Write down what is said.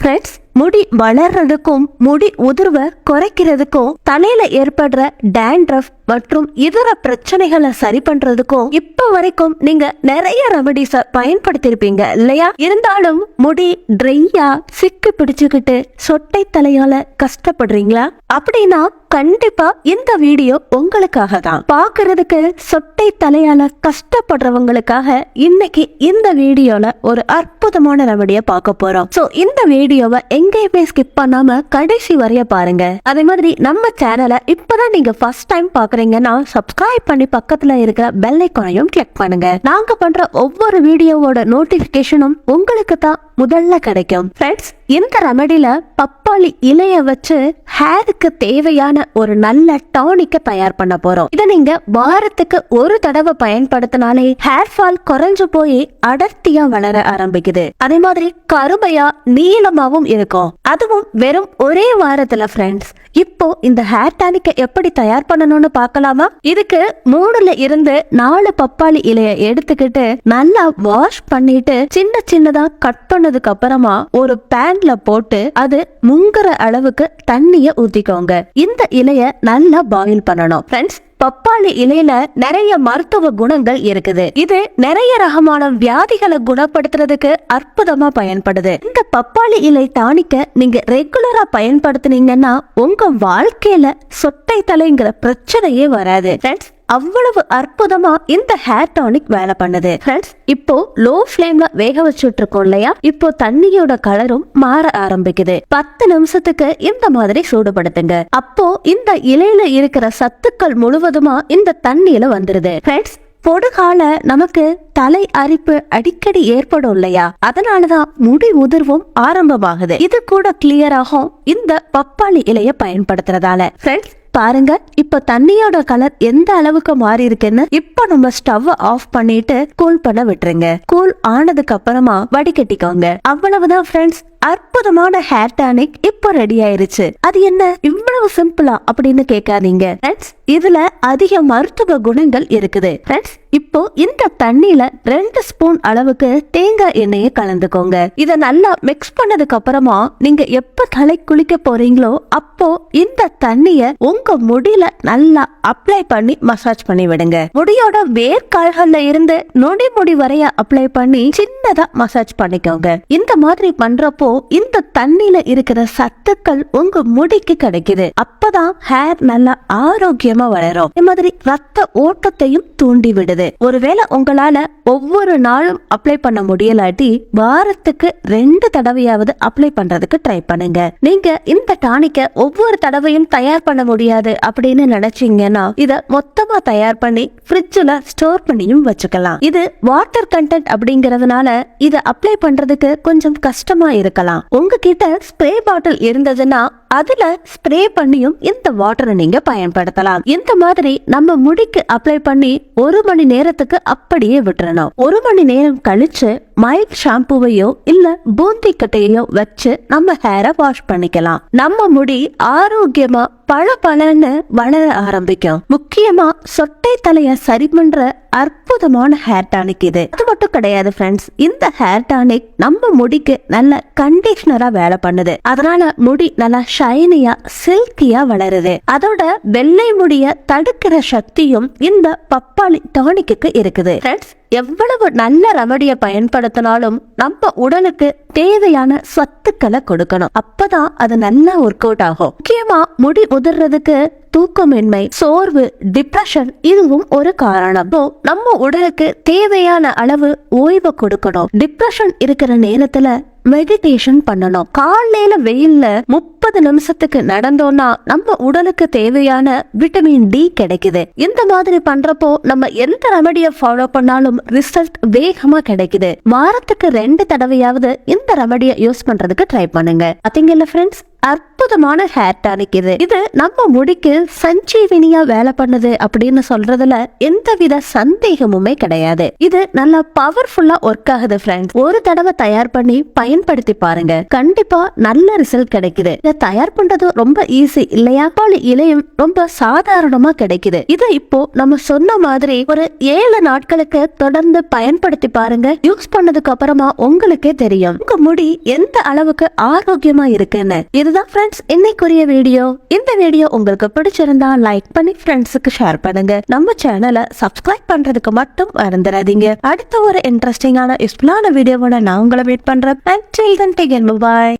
Friends, முடி வளர்றதுக்கும் முடி உதிர்வ குறைக்கிறதுக்கும் தலையில ஏற்படுற டேண்ட்ரஃப் மற்றும் இதர பிரச்சனைகளை சரி பண்றதுக்கும் இப்ப வரைக்கும் நீங்க நிறைய ரெமடிஸ பயன்படுத்திருப்பீங்க இல்லையா? இருந்தாலும் முடி ட்ரையா சிக்கு பிடிச்சுக்கிட்டு சொட்டை தலையால கஷ்டப்படுறீங்களா? அப்படின்னா கண்டிப்பா இந்த வீடியோ உங்களுக்காக தான். பாக்குறதுக்கு சொட்டை தலையால கஷ்டப்படுறவங்களுக்காக இன்னைக்கு இந்த வீடியோல ஒரு அற்புதமான ரெமடியை பார்க்க போறோம். சோ இந்த வீடியோவை எங்கேயுமே ஸ்கிப் பண்ணாம கடைசி வரைய பாருங்க. அதே மாதிரி நம்ம சேனலை இப்பதான் நீங்க ஃபர்ஸ்ட் டைம் பாக்குறீங்கன்னா சப்ஸ்கிரைப் பண்ணி பக்கத்துல இருக்கிற பெல் ஐகானையும் கிளிக் பண்ணுங்க. நாங்க பண்ற ஒவ்வொரு வீடியோவோட நோட்டிபிகேஷனும் உங்களுக்கு தான் முதல்ல கிடைக்கும். ஃப்ரெண்ட்ஸ், இந்த ரெமடியில பப்பாளி இலைய வச்சு ஹேருக்கு தேவையான ஒரு நல்ல டானிக்க தயார் பண்ண போறோம். இத நீங்க வாரத்துக்கு ஒரு தடவை பயன்படுத்தினாலே ஹேர் ஃபால் குறைஞ்சு போய் அடர்த்தியா வளர ஆரம்பிக்குது. அதே மாதிரி கருமையா நீளமாவும் இருக்கும். அதுவும் வெறும் ஒரே வாரத்துல. ஃப்ரெண்ட்ஸ், இப்போ இந்த ஹேர் டானிக்க எப்படி தயார் பண்ணணும்னு பார்க்கலாமா? இதுக்கு 3ல இருந்து 4 பப்பாளி இலைய எடுத்துக்கிட்டு நல்லா வாஷ் பண்ணிட்டு சின்ன சின்னதா கட் பண்ணதுக்கு அப்புறமா ஒரு பேன்ல போட்டு அது முங்குற அளவுக்கு தண்ணிய ஊத்திக்கோங்க. இந்த இலைய நல்லா பாயில் பண்ணணும். ஃப்ரெண்ட்ஸ், பப்பாளி இலையில நிறைய மருத்துவ குணங்கள் இருக்குது. இது நிறைய ரகமான வியாதிகளை குணப்படுத்துறதுக்கு அற்புதமா பயன்படுது. இந்த பப்பாளி இலை டானிக்க நீங்க ரெகுலரா பயன்படுத்தினீங்கன்னா உங்க வாழ்க்கையில சொட்டை தலைங்கிற பிரச்சனையே வராது. ஃப்ரெண்ட்ஸ், அவ்வளவு அற்புதமா இந்த ஹேர் டானிக் வேலை பண்ணுது. ஃப்ரெண்ட்ஸ், இப்போ லோ ஃப்ளேம்ல வேக வச்சுட்டு இருக்கோம் இல்லையா? இப்போ தண்ணியோட கலரும் மாற ஆரம்பிக்குது. 10 நிமிஷத்துக்கு இந்த மாதிரி சூடுபடுத்துங்க. அப்போ இந்த இலையில இருக்கிற சத்துக்கள் முழுவதுமா இந்த தண்ணியில வந்துருது. ஃப்ரெண்ட்ஸ், பொடுகால நமக்கு தலை அரிப்பு அடிக்கடி ஏற்படும் இல்லையா? அதனாலதான் முடி உதிர்வும் ஆரம்பமாகுது. இது கூட கிளியர் ஆகும் இந்த பப்பாளி இலைய பயன்படுத்துறதால. ஃப்ரெண்ட்ஸ், பாருங்க, இப்ப தண்ணியோட கலர் எந்த அளவுக்கு மாறி இருக்குன்னு. இப்ப நம்ம ஸ்டவ் ஆஃப் பண்ணிட்டு கூல் பண்ண விட்டுருங்க. கூல் ஆனதுக்கு அப்புறமா வடிகட்டிக்கோங்க. அவ்வளவுதான் ஃப்ரெண்ட்ஸ், அற்புதமான ஹேர் டானிக் இப்போ ரெடி ஆயிருச்சு. அது என்ன இவ்வளவு சிம்பிளா அப்படின்னு கேட்காதீங்க. ஃப்ரெண்ட்ஸ், இதுல அதிக மருத்துவ குணங்கள் இருக்குது. ஃப்ரெண்ட்ஸ், இப்போ இந்த தண்ணியில 2 ஸ்பூன் அளவுக்கு தேங்காய் எண்ணெயை கலந்துக்கோங்க. இத நல்லா மிக்ஸ் பண்ணதுக்கு அப்புறமா நீங்க எப்ப தலை குளிக்க போறீங்களோ அப்போ இந்த தண்ணிய உங்க முடியில நல்லா அப்ளை பண்ணி மசாஜ் பண்ணி விடுங்க. முடியோட வேர்க்கால்கள்ல இருந்து நொடி முடி வரைய அப்ளை பண்ணி சின்னதா மசாஜ் பண்ணிக்கோங்க. இந்த மாதிரி பண்றப்போ இந்த தண்ணியில இருக்கிற சத்துக்கள் உங்க முடிக்கு கிடைக்குது. அப்பதான் ஹேர் நல்லா ஆரோக்கியமா வளரும். இந்த மாதிரி ரத்த ஓட்டத்தையும் தூண்டி விடுது. ஒருவேளை உங்களால ஒவ்வொரு நாளும் அப்ளை பண்ண முடியலாட்டி வாரத்துக்கு 2 தடவையாவது அப்ளை பண்றதுக்கு ட்ரை பண்ணுங்க. நீங்க இந்த டானிக்க ஒவ்வொரு தடவையும் தயார் பண்ண முடியாது அப்படின்னு நினைச்சீங்கன்னா இத மொத்தமா தயார் பண்ணி ஃப்ரிட்ஜ்ல ஸ்டோர் பண்ணியும் வச்சுக்கலாம். இது வாட்டர் கண்டென்ட் அப்படிங்கறதுனால இத அப்ளை பண்றதுக்கு கொஞ்சம் கஷ்டமா இருக்கலாம். உங்ககிட்ட ஸ்ப்ரே பாட்டில் இருந்ததுன்னா அதுல ஸ்ப்ரே பண்ணியும் இந்த வாட்டரை நீங்க பயன்படுத்தலாம். இந்த மாதிரி நம்ம முடிக்கு அப்ளை பண்ணி 1 மணி நேரத்துக்கு அப்படியே விட்டுறணும். 1 மணி நேரம் கழிச்சு மைல்ட் ஷாம்புவையோ இல்ல பூந்தி கட்டையோ வச்சு நம்ம ஹேரை வாஷ் பண்ணிக்கலாம். நம்ம முடி ஆரோக்கியமா பளபளன்னு வளர ஆரம்பிக்கும். முக்கியமா சொட்டை தலைய சரி பண்ற அற்புதமான ஹேர் டானிக் இது. அது மட்டும் கிடையாது ஃப்ரெண்ட்ஸ், இந்த ஹேர் டானிக் நம்ம முடிக்கு நல்ல கண்டிஷனரா வேலை பண்ணுது. அதனால முடி நல்லா ஷைனியா சில்கியா வளருது. அதோட வெள்ளை முடிய தடுக்கிற சக்தியும் இந்த பப்பாளி டானிக்கு இருக்குது. ஃப்ரெண்ட்ஸ், எவ்வளவு நல்ல ரெமடியை பயன்படுத்தினாலும் நம்ம உடலுக்கு தேவையான சத்துக்களை கொடுக்கணும். அப்பதான் அது நல்லா ஒர்க் அவுட் ஆகும். முக்கியமா முடி உதிர்றதுக்கு தூக்கமின்மை, சோர்வு, டிப்ரெஷன் இதுவும் ஒரு காரணம். நம்ம உடலுக்கு தேவையான அளவு ஓய்வு கொடுக்கணும். டிப்ரெஷன் இருக்கிற நேரத்துல மெடிடேஷன் பண்ணணும். காலையில வெயில்ல 30 நிமிஷத்துக்கு நடந்தோம்னா நம்ம உடலுக்கு தேவையான விட்டமின் டி கிடைக்குது. இந்த மாதிரி பண்றப்போ நம்ம எந்த ரெமடியை ஃபாலோ பண்ணாலும் ரிசல்ட் வேகமா கிடைக்குது. வாரத்துக்கு 2 தடவையாவது இந்த ரெமடியை யூஸ் பண்றதுக்கு ட்ரை பண்ணுங்க. பாத்தீங்கல்ல ஃப்ரெண்ட்ஸ், அற்புதமான ஹேர் டானிக் இது. இது நம்ம முடிக்கு சஞ்சீவினியா வேலை பண்ணுது அப்படின்னு சொல்றதுல எந்தவித சந்தேகமுமே கிடையாது. இது நல்லா பவர்ஃபுல்லா ஒர்க் ஆகுது ஃப்ரெண்ட்ஸ். ஒரு தடவை தயார் பண்ணி பயன்படுத்தி பாருங்க. கண்டிப்பா நல்ல ரிசல்ட் கிடைக்குது. இதை தயார் பண்றது ரொம்ப ஈஸி இல்லையா? பப்பாளி இலையும் ரொம்ப சாதாரணமா கிடைக்குது. இதை இப்போ நம்ம சொன்ன மாதிரி ஒரு 7 நாட்களுக்கு தொடர்ந்து பயன்படுத்தி பாருங்க. யூஸ் பண்ணதுக்கு அப்புறமா உங்களுக்கே தெரியும் உங்க முடி எந்த அளவுக்கு ஆரோக்கியமா இருக்குன்னு. இதுதான் ஃப்ரெண்ட்ஸ் இன்னைக்குரிய வீடியோ. இந்த வீடியோ உங்களுக்கு பிடிச்சிருந்தா லைக் பண்ணி ஃப்ரெண்ட்ஸுக்கு ஷேர் பண்ணுங்க. நம்ம சேனலை சப்ஸ்கிரைப் பண்றதுக்கு மட்டும் மறந்துடாதீங்க. அடுத்த ஒரு இன்ட்ரெஸ்டிங்கான யூஸ்ஃபுல்லான வீடியோவோட நான் உங்களை வெயிட் பண்றேன். Until then, take care. Bye.